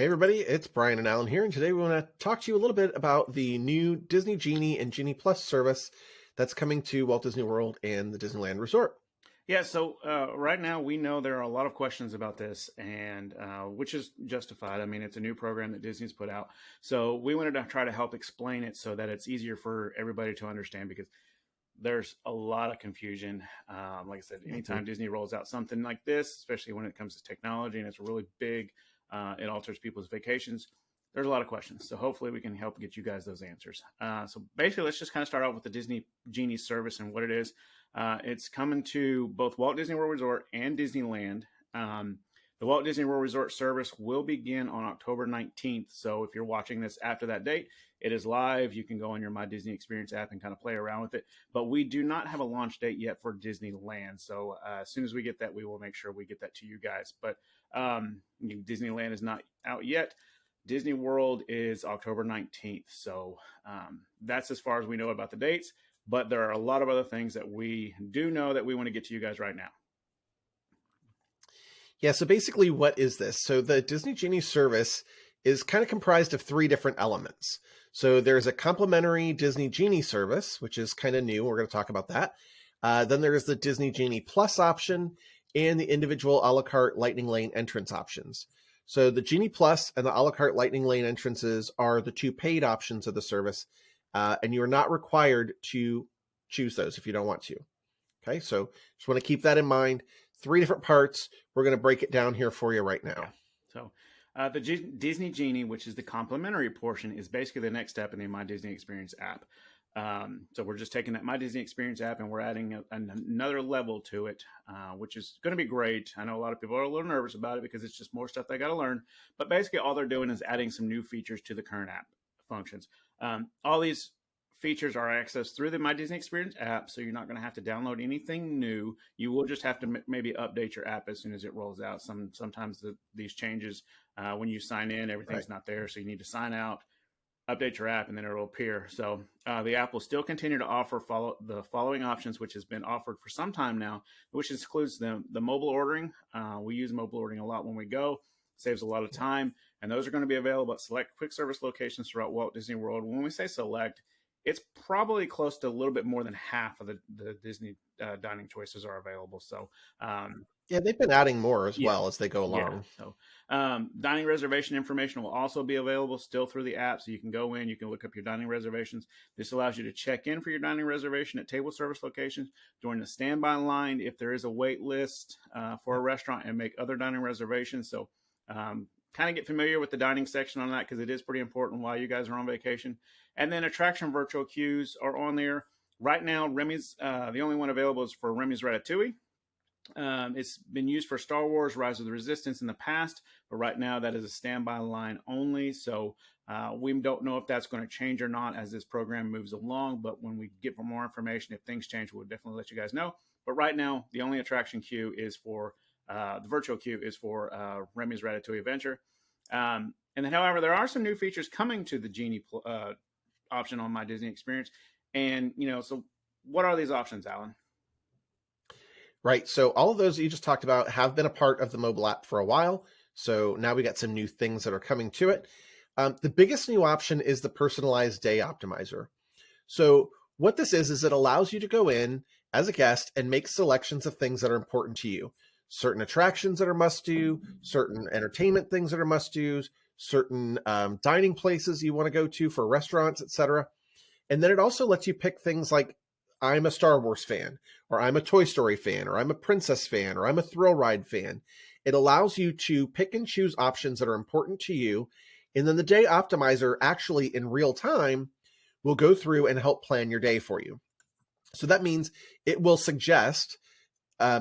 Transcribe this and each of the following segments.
Hey everybody, it's Brian and Alan here, and today we want to talk to you a little bit about the new Disney Genie and Genie Plus service that's coming to Walt Disney World and the Disneyland Resort. Yeah, so right now we know there are a lot of questions about this, and which is justified. I mean, it's a new program that Disney's put out, so we wanted to try to help explain it so that it's easier for everybody to understand because there's a lot of confusion. Like I said, anytime Disney rolls out something like this, especially when it comes to technology and it's really big, it alters people's vacations. There's a lot of questions, so hopefully we can help get you guys those answers. So basically, let's just kind of start off with the Disney Genie service and what it is. It's coming to both Walt Disney World Resort and Disneyland. The Walt Disney World Resort service will begin on October 19th. So if you're watching this after that date, it is live. You can go on your My Disney Experience app and kind of play around with it. But we do not have a launch date yet for Disneyland. So as soon as we get that, we will make sure we get that to you guys. But Disneyland is not out yet. Disney World is October 19th. So that's as far as we know about the dates. But there are a lot of other things that we do know that we want to get to you guys right now. Yeah, so basically what is this? So the Disney Genie service is kind of comprised of three different elements. So there's a complimentary Disney Genie service, which is kind of new. We're going to talk about that. Then there's the Disney Genie Plus option and the individual a la carte Lightning Lane entrance options. So the Genie Plus and the a la carte Lightning Lane entrances are the two paid options of the service. And you are not required to choose those if you don't want to. Okay, so just want to keep that in mind. Three different parts. We're going to break it down here for you right now. So the Disney Genie, which is the complimentary portion, is basically the next step in the My Disney Experience app. So we're just taking that My Disney Experience app and we're adding another level to it, which is going to be great. I know a lot of people are a little nervous about it because it's just more stuff they got to learn. But basically all they're doing is adding some new features to the current app functions. All these features are accessed through the My Disney Experience app, so you're not going to have to download anything new. You will just have to maybe update your app as soon as it rolls out. Sometimes these changes, when you sign in, everything's not there, so you need to sign out, update your app, and then it'll appear. So the app will still continue to offer the following options, which has been offered for some time now, which includes the mobile ordering. We use mobile ordering a lot when we go. Saves a lot of time, and those are going to be available at select quick service locations throughout Walt Disney World. When we say select, it's probably close to a little bit more than half of the Disney dining choices are available. So, yeah, they've been adding more as well as they go along. Yeah. So, dining reservation information will also be available still through the app. So you can go in, you can look up your dining reservations. This allows you to check in for your dining reservation at table service locations, join the standby line if there is a wait list for a restaurant, and make other dining reservations. So, kind of get familiar with the dining section on that because it is pretty important while you guys are on vacation. And then attraction virtual queues are on there. Right now, Remy's, the only one available is for Remy's Ratatouille. It's been used for Star Wars Rise of the Resistance in the past, but right now that is a standby line only. So we don't know if that's going to change or not as this program moves along. But when we get more information, if things change, we'll definitely let you guys know. But right now, the only attraction queue is for the virtual queue is for Remy's Ratatouille Adventure. And then, however, there are some new features coming to the Genie option on My Disney Experience. And, so what are these options, Alan? Right. So all of those that you just talked about have been a part of the mobile app for a while. So now we got some new things that are coming to it. The biggest new option is the personalized day optimizer. So what this is it allows you to go in as a guest and make selections of things that are important to you. Certain attractions that are must-do, certain entertainment things that are must-dos, certain dining places you want to go to for restaurants, etc. And then it also lets you pick things like, I'm a Star Wars fan, or I'm a Toy Story fan, or I'm a Princess fan, or I'm a Thrill Ride fan. It allows you to pick and choose options that are important to you. And then the Day Optimizer actually in real time will go through and help plan your day for you. So that means it will suggest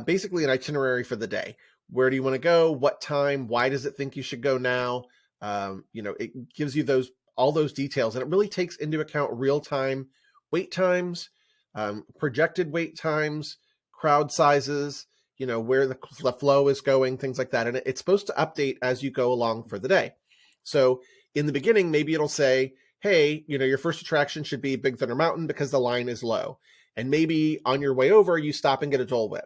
basically an itinerary for the day. Where do you want to go? What time? Why does it think you should go now? It gives you all those details, and it really takes into account real-time wait times, projected wait times, crowd sizes, where the flow is going, things like that. And it's supposed to update as you go along for the day. So in the beginning, maybe it'll say, hey, your first attraction should be Big Thunder Mountain because the line is low. And maybe on your way over, you stop and get a Dole Whip.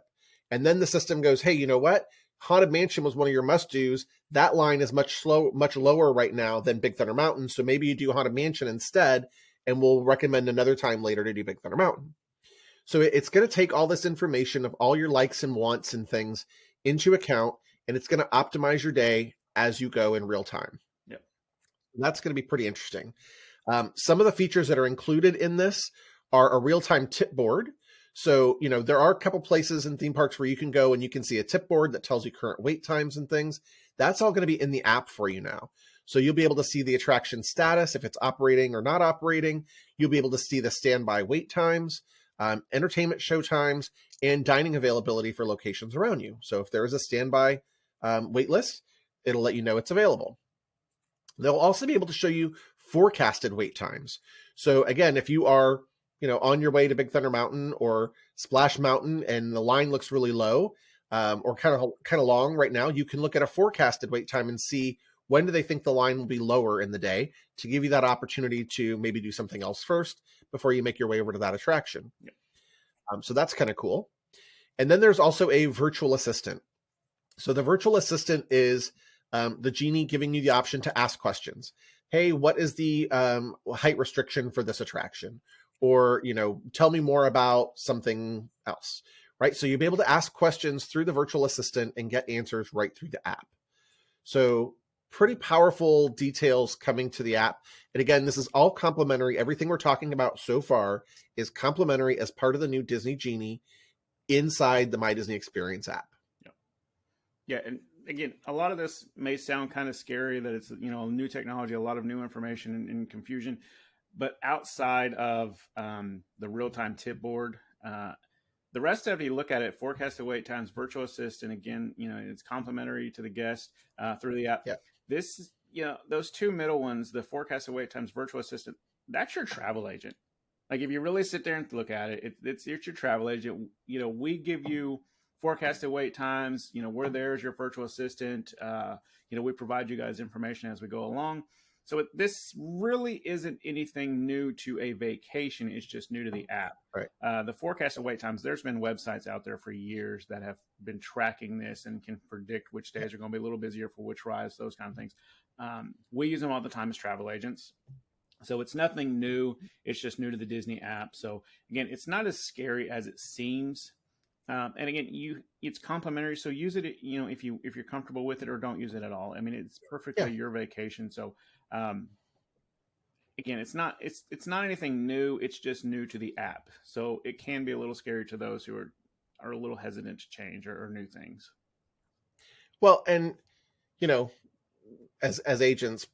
And then the system goes, hey, you know what? Haunted Mansion was one of your must-dos. That line is much lower right now than Big Thunder Mountain. So maybe you do Haunted Mansion instead, and we'll recommend another time later to do Big Thunder Mountain. So it's going to take all this information of all your likes and wants and things into account, and it's going to optimize your day as you go in real time. Yep. That's going to be pretty interesting. Some of the features that are included in this are a real-time tip board. So, there are a couple places in theme parks where you can go and you can see a tip board that tells you current wait times and things. That's all going to be in the app for you now. So you'll be able to see the attraction status, if it's operating or not operating. You'll be able to see the standby wait times, entertainment show times, and dining availability for locations around you. So if there is a standby wait list, it'll let you know it's available. They'll also be able to show you forecasted wait times. So again, if you are, on your way to Big Thunder Mountain or Splash Mountain and the line looks really low or kind of long right now, you can look at a forecasted wait time and see when do they think the line will be lower in the day to give you that opportunity to maybe do something else first before you make your way over to that attraction. Yep. So that's kind of cool. And then there's also a virtual assistant. So the virtual assistant is the Genie giving you the option to ask questions. Hey, what is the height restriction for this attraction? Or, tell me more about something else, right? So you'll be able to ask questions through the virtual assistant and get answers right through the app. So pretty powerful details coming to the app. And again, this is all complimentary. Everything we're talking about so far is complimentary as part of the new Disney Genie inside the My Disney Experience app. Yeah. And again, a lot of this may sound kind of scary that it's, new technology, a lot of new information and confusion. But outside of the real-time tip board, the rest of it, you look at it, forecasted wait times, virtual assistant, again, it's complimentary to the guest through the app. Yeah. This, those two middle ones, the forecasted wait times, virtual assistant, that's your travel agent. Like if you really sit there and look at it, it's your travel agent. We give you forecasted wait times. We're there as your virtual assistant. We provide you guys information as we go along. So this really isn't anything new to a vacation. It's just new to the app. Right. The forecasted wait times, there's been websites out there for years that have been tracking this and can predict which days are going to be a little busier for which rides, those kind of things. We use them all the time as travel agents. So it's nothing new. It's just new to the Disney app. So again, it's not as scary as it seems. And again, it's complimentary. So use it, if you're comfortable with it, or don't use it at all. I mean, it's perfectly your vacation. So again, it's not anything new. It's just new to the app. So it can be a little scary to those who are a little hesitant to change or new things. Well, and as agents,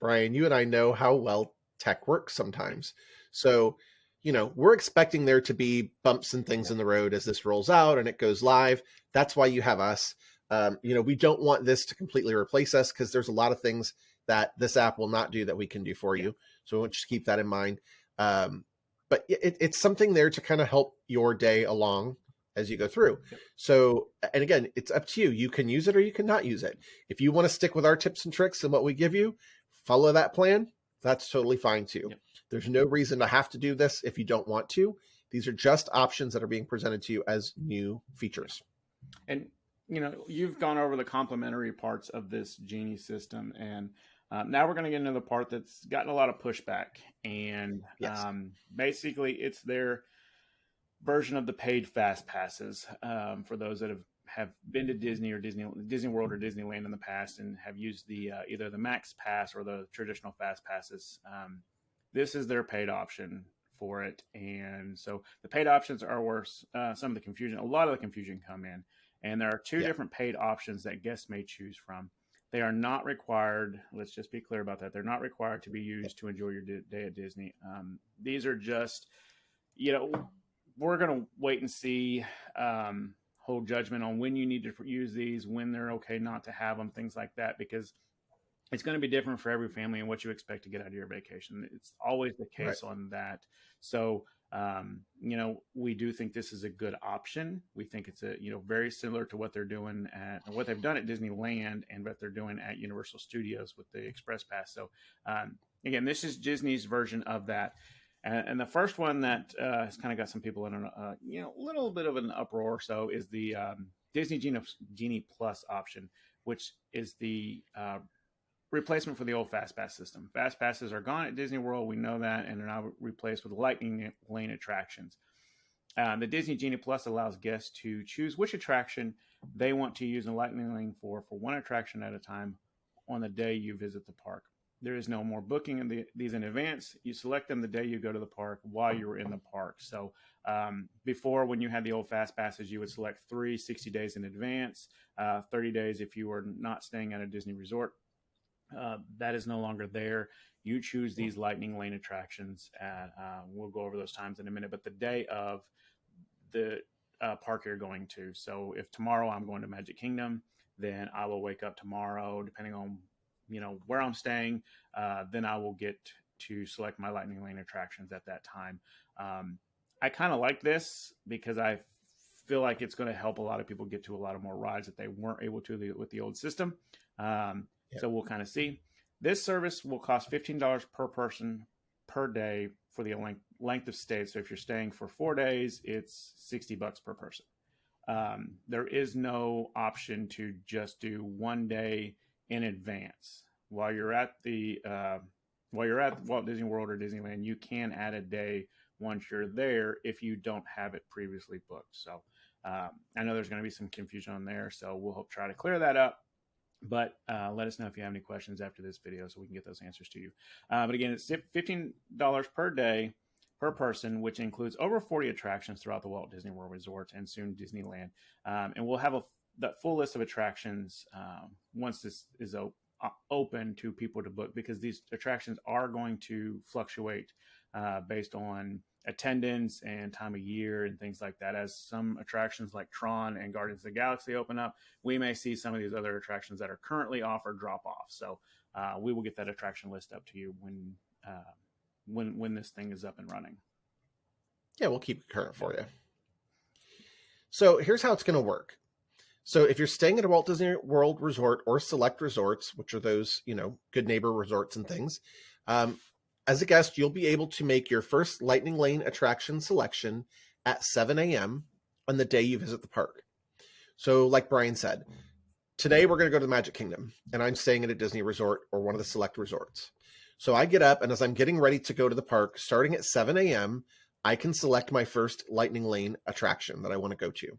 Brian, you and I know how well tech works sometimes. So, we're expecting there to be bumps and things in the road as this rolls out and it goes live. That's why you have us. We don't want this to completely replace us because there's a lot of things that this app will not do that we can do for you. So we'll just keep that in mind. But it's something there to kind of help your day along as you go through. Yep. So, and again, it's up to you. You can use it or you cannot use it. If you want to stick with our tips and tricks and what we give you, follow that plan. That's totally fine too. Yep. There's no reason to have to do this if you don't want to. These are just options that are being presented to you as new features. And, you've gone over the complimentary parts of this Genie system, and now we're going to get into the part that's gotten a lot of pushback. And basically, it's their version of the paid fast passes for those that have been to Disney or Disney World or Disneyland in the past and have used the either the Max Pass or the traditional fast passes. This is their paid option for it, and so the paid options are where some of the confusion, a lot of the confusion come in. And there are two different paid options that guests may choose from. They are not required. Let's just be clear about that. They're not required to be used to enjoy your day at Disney. These are just, we're going to wait and see, hold judgment on when you need to use these, when they're okay not to have them, things like that, because it's going to be different for every family and what you expect to get out of your vacation. It's always the case on that. So, we do think this is a good option. We think it's very similar to what they're doing what they've done at Disneyland and what they're doing at Universal Studios with the Express Pass. So, again, this is Disney's version of that. And the first one that has kind of got some people in a little bit of an uproar. So is the Disney Genie Plus option, which is the replacement for the old Fast Pass system. Fast Passes are gone at Disney World. We know that, and they're now replaced with Lightning Lane attractions. The Disney Genie Plus allows guests to choose which attraction they want to use in Lightning Lane for one attraction at a time on the day you visit the park. There is no more booking of these in advance. You select them the day you go to the park while you're in the park. So before, when you had the old Fast Passes, you would select 60 days in advance, 30 days if you were not staying at a Disney resort. That is no longer there. You choose these Lightning Lane attractions, and we'll go over those times in a minute. But the day of the park you're going to. So if tomorrow I'm going to Magic Kingdom, then I will wake up tomorrow, depending on where I'm staying. Then I will get to select my Lightning Lane attractions at that time. I kind of like this because I feel like it's going to help a lot of people get to a lot of more rides that they weren't able to with the old system. So we'll kind of see. This service will cost $15 per person per day for the length of stay. So if you're staying for 4 days, it's $60 per person. There is no option to just do 1 day in advance. While you're at Walt Disney World or Disneyland, you can add a day once you're there if you don't have it previously booked. So I know there's going to be some confusion on there, so we'll try to clear that up. But let us know if you have any questions after this video so we can get those answers to you. But again, it's $15 per day per person, which includes over 40 attractions throughout the Walt Disney World Resort and soon Disneyland. And we'll have the full list of attractions once this is open to people to book, because these attractions are going to fluctuate based on attendance and time of year and things like that. As some attractions like Tron and Guardians of the Galaxy open up, we may see some of these other attractions that are currently offered drop off. So we will get that attraction list up to you when this thing is up and running. Yeah, we'll keep it current for you. So here's how it's going to work. So if you're staying at a Walt Disney World Resort or select resorts, which are those, Good Neighbor resorts and things, as a guest, you'll be able to make your first Lightning Lane attraction selection at 7 a.m. on the day you visit the park. So like Brian said, today we're going to go to the Magic Kingdom, and I'm staying at a Disney resort or one of the select resorts. So I get up, and as I'm getting ready to go to the park, starting at 7 a.m., I can select my first Lightning Lane attraction that I want to go to.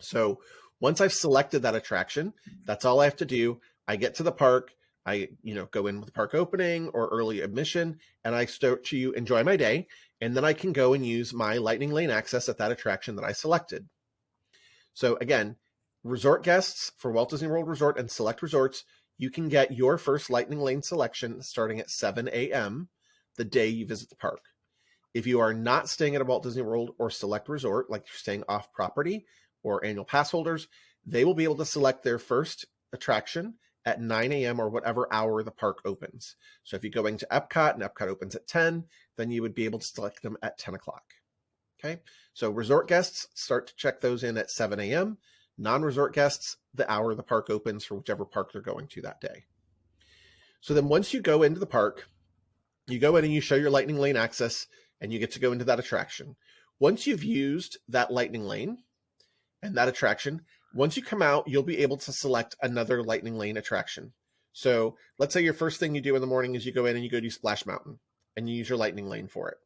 So once I've selected that attraction, that's all I have to do. I get to the park, I go in with the park opening or early admission, and I start to enjoy my day, and then I can go and use my Lightning Lane access at that attraction that I selected. So again, resort guests for Walt Disney World Resort and select resorts, you can get your first Lightning Lane selection starting at 7 a.m. the day you visit the park. If you are not staying at a Walt Disney World or select resort, like you're staying off property or annual pass holders, they will be able to select their first attraction at 9 a.m. or whatever hour the park opens. So if you're going to Epcot and Epcot opens at 10, then you would be able to select them at 10 o'clock. Okay, so resort guests start to check those in at 7 a.m. Non-resort guests, the hour the park opens for whichever park they're going to that day. So then once you go into the park, you go in and you show your Lightning Lane access, and you get to go into that attraction. Once you've used that Lightning Lane and that attraction, once you come out, you'll be able to select another Lightning Lane attraction. So let's say your first thing you do in the morning is you go in and you go do Splash Mountain, and you use your Lightning Lane for it.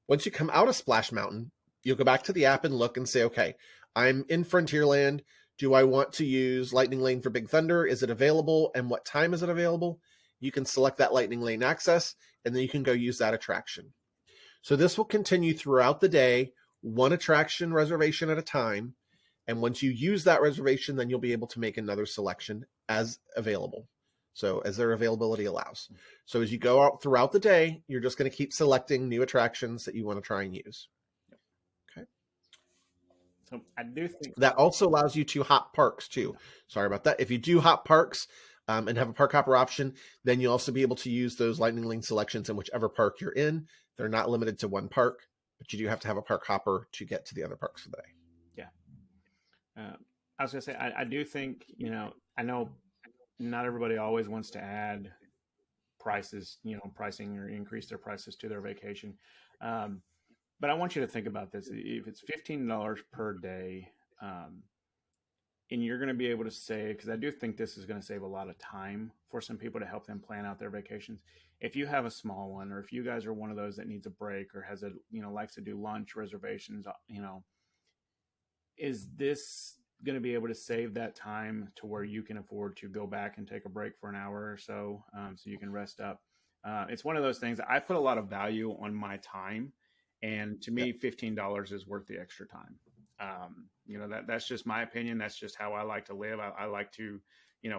Once you come out of Splash Mountain, you'll go back to the app and look and say, okay, I'm in Frontierland. Do I want to use Lightning Lane for Big Thunder? Is it available? And what time is it available? You can select that Lightning Lane access, and then you can go use that attraction. So this will continue throughout the day, one attraction reservation at a time. And once you use that reservation, then you'll be able to make another selection as available. So as their availability allows. So as you go out throughout the day, you're just going to keep selecting new attractions that you want to try and use. Okay. So I do think that also allows you to hop parks too. Sorry about that. If you do hop parks and have a park hopper option, then you'll also be able to use those Lightning Lane selections in whichever park you're in. They're not limited to one park, but you do have to have a park hopper to get to the other parks for the day. Yeah. I was going to say, I do think, I know not everybody always wants to add prices, pricing or increase their prices to their vacation. But I want you to think about this. If it's $15 per day, and you're going to be able to save, because I do think this is going to save a lot of time for some people to help them plan out their vacations. If you have a small one, or if you guys are one of those that needs a break or has a, likes to do lunch reservations, is this going to be able to save that time to where you can afford to go back and take a break for an hour or so, so you can rest up? It's one of those things. I put a lot of value on my time, and to Yep. me, $15 is worth the extra time. That's just my opinion. That's just how I like to live. I like to,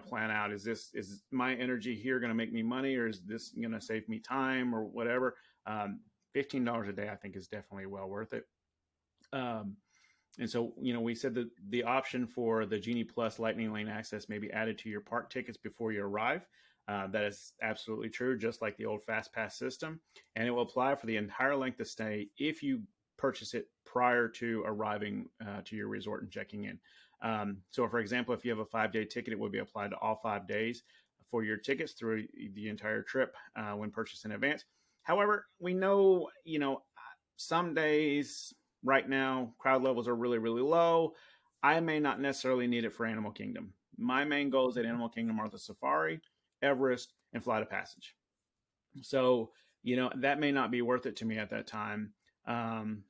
plan out, is my energy here going to make me money, or is this going to save me time or whatever? $15 a day, I think, is definitely well worth it. Um, and so, we said that the option for the Genie Plus Lightning Lane access may be added to your park tickets before you arrive. That is absolutely true, just like the old Fast Pass system. And it will apply for the entire length of stay if you purchase it prior to arriving to your resort and checking in. So, for example, if you have a 5-day ticket, it would be applied to all 5 days for your tickets through the entire trip when purchased in advance. However, we know, some days right now crowd levels are really, really low. I may not necessarily need it for Animal Kingdom. My main goals at Animal Kingdom are the Safari, Everest, and Flight of Passage. So, that may not be worth it to me at that time.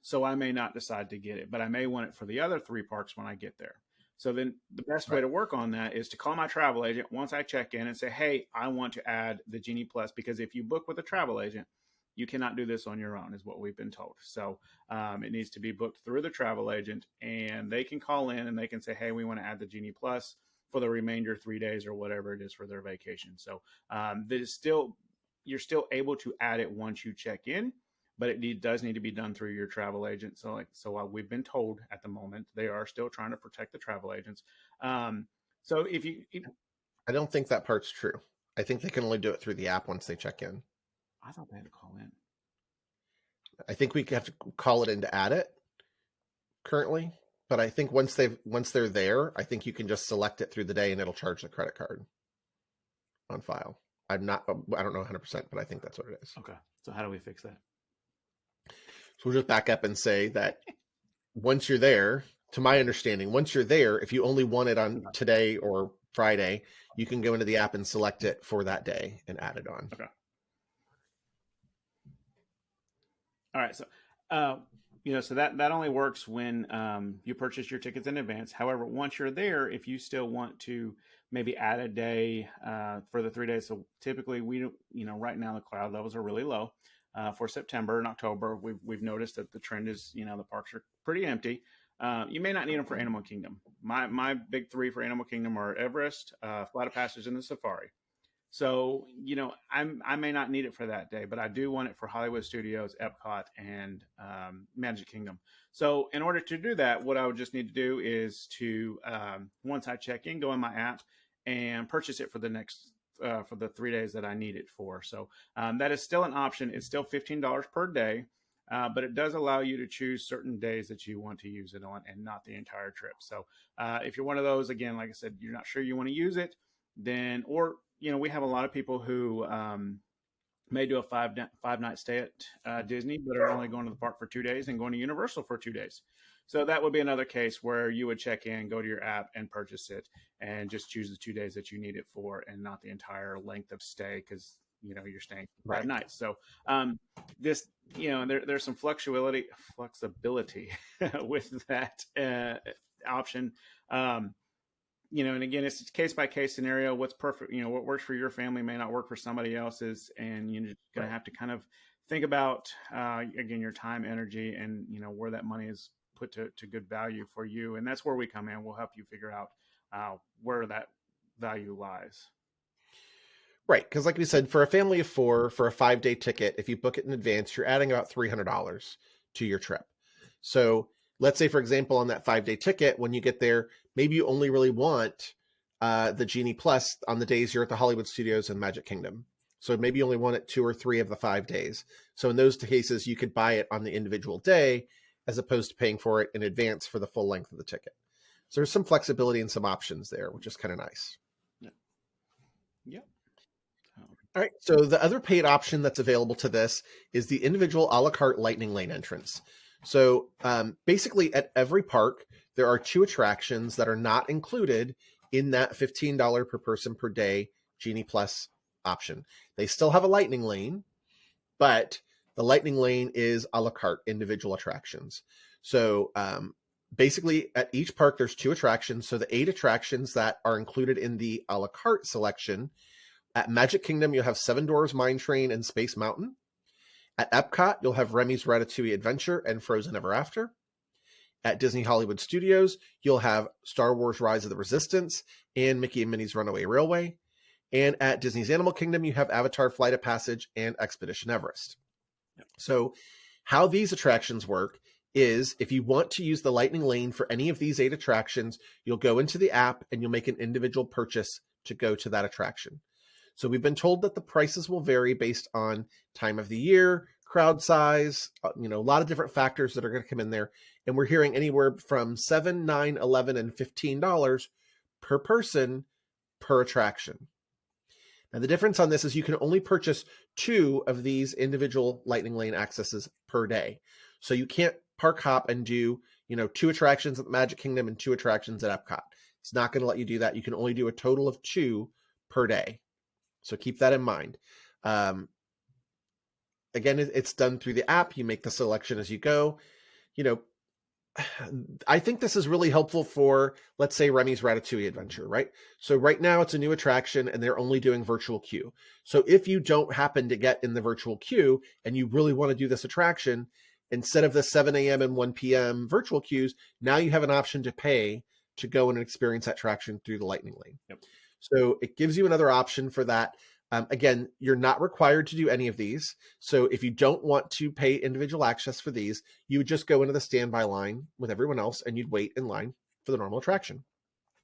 So I may not decide to get it, but I may want it for the other 3 parks when I get there. So then the best way Right. to work on that is to call my travel agent once I check in and say, hey, I want to add the Genie Plus, because if you book with a travel agent, you cannot do this on your own, is what we've been told. So it needs to be booked through the travel agent, and they can call in and they can say, hey, we want to add the Genie Plus for the remainder 3 days or whatever it is for their vacation. So that is still, you're still able to add it once you check in, but it does need to be done through your travel agent. So we've been told at the moment they are still trying to protect the travel agents. So if I don't think that part's true. I think they can only do it through the app once they check in. I thought they had to call in. I think we have to call it in to add it currently, but I think once they're there, I think you can just select it through the day and it'll charge the credit card on file. I don't know 100%, but I think that's what it is. Okay. So how do we fix that? So we'll just back up and say that once you're there, to my understanding, once you're there, if you only want it on today or Friday, you can go into the app and select it for that day and add it on. Okay. All right. So, so that only works when you purchase your tickets in advance. However, once you're there, if you still want to maybe add a day for the 3 days, so typically right now the crowd levels are really low for September and October. We've noticed that the trend is, the parks are pretty empty. You may not need them for Animal Kingdom. My big 3 for Animal Kingdom are Everest, Flight of Passage, and the Safari. So, I may not need it for that day, but I do want it for Hollywood Studios, Epcot, and Magic Kingdom. So in order to do that, what I would just need to do is to, once I check in, go in my app and purchase it for for the 3 days that I need it for. So that is still an option. It's still $15 per day, but it does allow you to choose certain days that you want to use it on and not the entire trip. So if you're one of those, again, like I said, you're not sure you want to use it, then, or we have a lot of people who may do a 5-night stay at Disney, but are only going to the park for 2 days and going to Universal for 2 days. So that would be another case where you would check in, go to your app, and purchase it, and just choose the 2 days that you need it for, and not the entire length of stay, because you're staying 5 nights. So this, there's some flexibility with that option. And again, it's case by case scenario. What's perfect, what works for your family may not work for somebody else's, and you're just going to have to kind of think about again, your time, energy, and where that money is put to good value for you. And that's where we come in. We'll help you figure out where that value lies. Right, because like we said, for a family of 4, for a 5-day ticket, if you book it in advance, you're adding about $300 to your trip. So let's say, for example, on that 5-day ticket, when you get there, maybe you only really want the Genie Plus on the days you're at the Hollywood Studios and Magic Kingdom. So maybe you only want it 2 or 3 of the 5 days. So in those cases, you could buy it on the individual day as opposed to paying for it in advance for the full length of the ticket. So there's some flexibility and some options there, which is kind of nice. Yeah. Yep. All right. So the other paid option that's available to this is the individual a la carte Lightning Lane entrance. So basically, at every park, there are 2 attractions that are not included in that $15 per person per day Genie Plus option. They still have a lightning lane, but the lightning lane is a la carte individual attractions. So basically, at each park, there's 2 attractions. So the 8 attractions that are included in the a la carte selection. At Magic Kingdom, you'll have Seven Dwarfs Mine Train and Space Mountain. At Epcot, you'll have Remy's Ratatouille Adventure and Frozen Ever After. At Disney Hollywood Studios, you'll have Star Wars Rise of the Resistance and Mickey and Minnie's Runaway Railway. And at Disney's Animal Kingdom, you have Avatar Flight of Passage and Expedition Everest. Yep. So how these attractions work is if you want to use the lightning lane for any of these 8 attractions, you'll go into the app and you'll make an individual purchase to go to that attraction. So we've been told that the prices will vary based on time of the year, crowd size, a lot of different factors that are going to come in there. And we're hearing anywhere from $7, $9, $11, and $15 per person per attraction. Now, the difference on this is you can only purchase 2 of these individual Lightning Lane accesses per day. So you can't park hop and do, 2 attractions at the Magic Kingdom and 2 attractions at Epcot. It's not going to let you do that. You can only do a total of 2 per day. So keep that in mind. Again, it's done through the app. You make the selection as you go. I think this is really helpful for, let's say, Remy's Ratatouille Adventure, right? So right now it's a new attraction and they're only doing virtual queue. So if you don't happen to get in the virtual queue and you really want to do this attraction, instead of the 7 a.m. and 1 p.m. virtual queues, now you have an option to pay to go and experience that attraction through the Lightning Lane. Yep. So it gives you another option for that. Again, you're not required to do any of these. So if you don't want to pay individual access for these, you would just go into the standby line with everyone else and you'd wait in line for the normal attraction.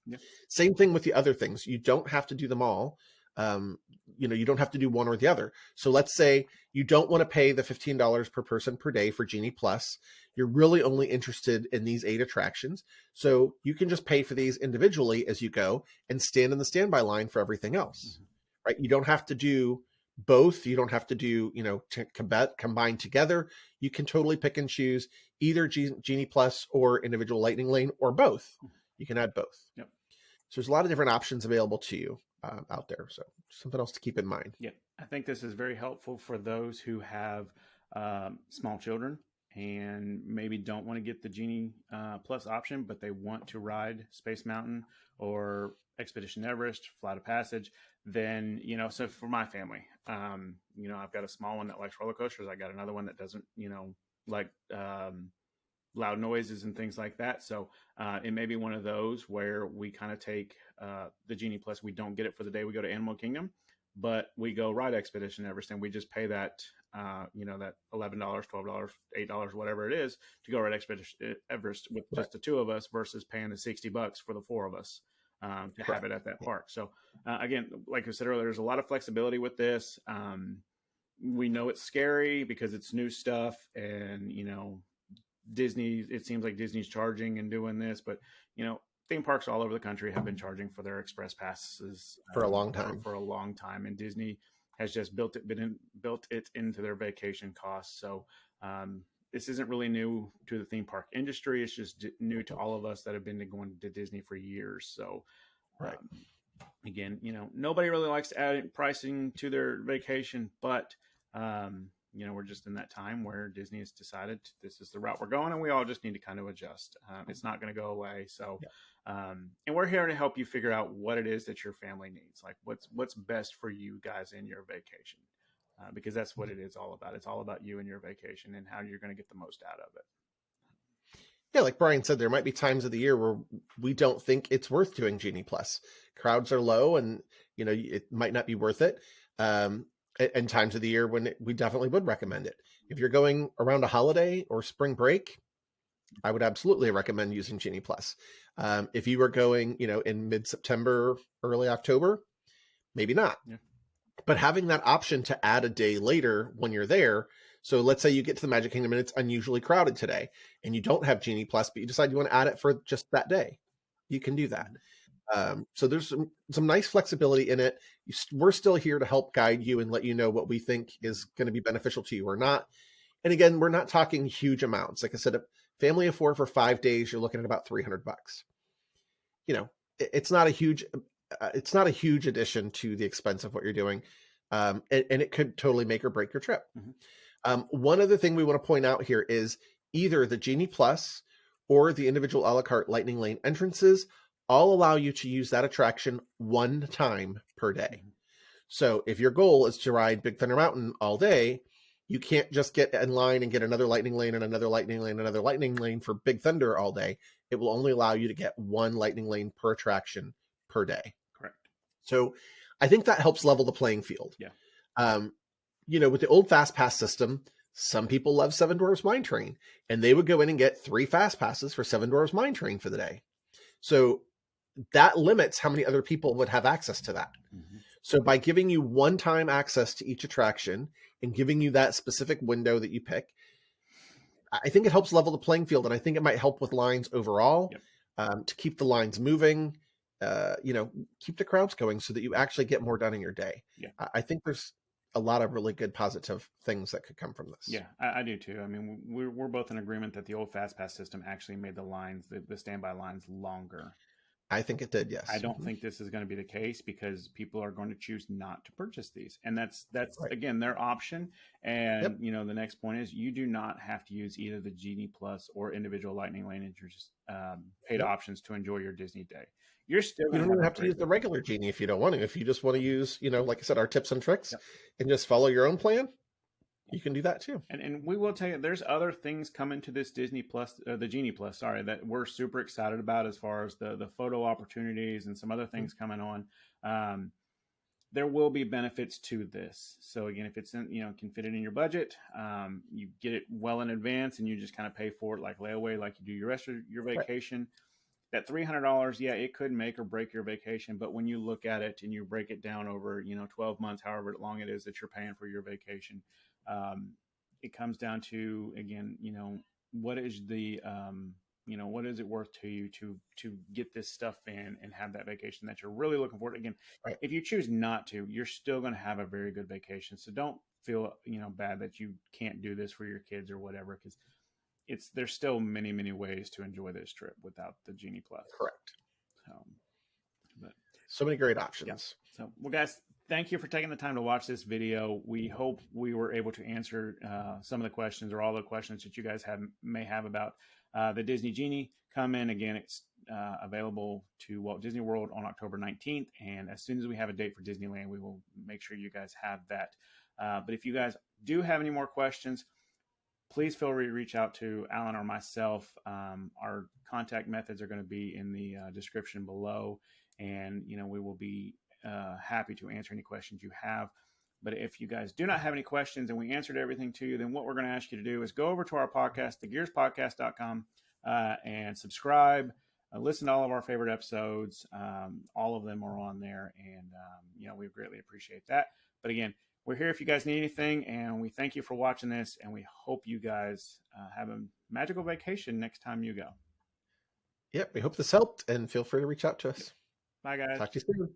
Yeah. Same thing with the other things. You don't have to do them all. You don't have to do one or the other. So let's say you don't want to pay the $15 per person per day for Genie Plus. You're really only interested in these 8 attractions. So you can just pay for these individually as you go and stand in the standby line for everything else. Mm-hmm. Right? You don't have to do both. You don't have to do, combine together. You can totally pick and choose either Genie Plus or individual Lightning Lane or both. You can add both. Yep. So there's a lot of different options available to you out there. So something else to keep in mind. Yeah. I think this is very helpful for those who have small children and maybe don't want to get the Genie Plus option, but they want to ride Space Mountain or Expedition Everest, Flight of Passage. Then, so for my family, I've got a small one that likes roller coasters. I got another one that doesn't, like loud noises and things like that. So it may be one of those where we kind of take the Genie Plus. We don't get it for the day we go to Animal Kingdom, but we go ride Expedition Everest and we just pay that, that $11, $12, $8, whatever it is to go ride Expedition Everest with just the 2 of us versus paying the $60 for the 4 of us. To have it at that park. So again, like I said earlier, there's a lot of flexibility with this. We know it's scary because it's new stuff and, Disney, it seems like Disney's charging and doing this, but, theme parks all over the country have been charging for their express passes for a long time. For a long time. And Disney has just built it into their vacation costs. So this isn't really new to the theme park industry. It's just new to all of us that have been going to Disney for years. So, right. Again, nobody really likes to add pricing to their vacation, but, we're just in that time where Disney has decided this is the route we're going and we all just need to kind of adjust. It's not going to go away. So, and we're here to help you figure out what it is that your family needs, like what's best for you guys in your vacation. Because that's what it is all about. It's all about you and your vacation and how you're going to get the most out of it. Yeah, like Brian said, there might be times of the year where we don't think it's worth doing Genie Plus. Crowds are low and, it might not be worth it. And times of the year when we definitely would recommend it. If you're going around a holiday or spring break, I would absolutely recommend using Genie Plus. If you were going, in mid-September, early October, maybe not. Yeah. But having that option to add a day later when you're there. So let's say you get to the Magic Kingdom and it's unusually crowded today and you don't have Genie Plus, but you decide you want to add it for just that day. You can do that. So there's some nice flexibility in it. We're still here to help guide you and let you know what we think is going to be beneficial to you or not. And again, we're not talking huge amounts. Like I said, a family of 4 for 5 days, you're looking at about $300. You know, it's not a huge addition to the expense of what you're doing, and it could totally make or break your trip. Mhm. One other thing we want to point out here is either the Genie Plus or the individual a la carte Lightning Lane entrances all allow you to use that attraction one time per day. Mhm. So if your goal is to ride Big Thunder Mountain all day, you can't just get in line and get another Lightning Lane and another Lightning Lane, another Lightning Lane for Big Thunder all day. It will only allow you to get one Lightning Lane per attraction per day. Correct. So I think that helps level the playing field. Yeah. With the old Fast Pass system, some people love Seven Dwarfs Mine Train, and they would go in and get 3 Fast Passes for Seven Dwarfs Mine Train for the day. So that limits how many other people would have access to that. Mm-hmm. So by giving you one-time access to each attraction and giving you that specific window that you pick, I think it helps level the playing field, and I think it might help with lines overall. Yep. To keep the lines moving, keep the crowds going so that you actually get more done in your day. Yeah. I think there's a lot of really good positive things that could come from this. Yeah, I do too. I mean, we're both in agreement that the old Fast Pass system actually made the lines, the standby lines, longer. I think it did, yes. I don't think this is going to be the case because people are going to choose not to purchase these, and that's Right. again their option. And Yep. the next point is you do not have to use either the Genie Plus or individual Lightning Lane entries paid Yep. options to enjoy your Disney day. You're still You going don't even a have to great use the day. regular Genie if you don't want to. If you just want to use, like I said, our tips and tricks Yep. and just follow your own plan, you can do that too. And we will tell you, there's other things coming to this Disney Plus, the Genie Plus, sorry, that we're super excited about as far as the photo opportunities and some other things coming on. There will be benefits to this. So again, if it's can fit it in your budget, you get it well in advance, and you just kind of pay for it like layaway, like you do your rest of your vacation. That $300, yeah, it could make or break your vacation. But when you look at it and you break it down over 12 months, however long it is that you're paying for your vacation, it comes down to, again, what is the what is it worth to you to get this stuff in and have that vacation that you're really looking forward to. Again, Right. if you choose not to, you're still going to have a very good vacation. So don't feel bad that you can't do this for your kids or whatever, because there's still many ways to enjoy this trip without the Genie Plus. Correct. But so many great options. Yeah. So, well, guys, thank you for taking the time to watch this video. We hope we were able to answer some of the questions or all the questions that you guys may have about the Disney Genie. Come in again. It's available to Walt Disney World on October 19th. And as soon as we have a date for Disneyland, we will make sure you guys have that. But if you guys do have any more questions, please feel free to reach out to Alan or myself. Our contact methods are going to be in the description below, and we will be happy to answer any questions you have. But if you guys do not have any questions and we answered everything to you, then what we're going to ask you to do is go over to our podcast, thegearspodcast.com, and subscribe. Listen to all of our favorite episodes. All of them are on there, and we greatly appreciate that. But again, we're here if you guys need anything, and we thank you for watching this, and we hope you guys have a magical vacation next time you go. Yep, we hope this helped, and feel free to reach out to us. Bye, guys. Talk to you soon.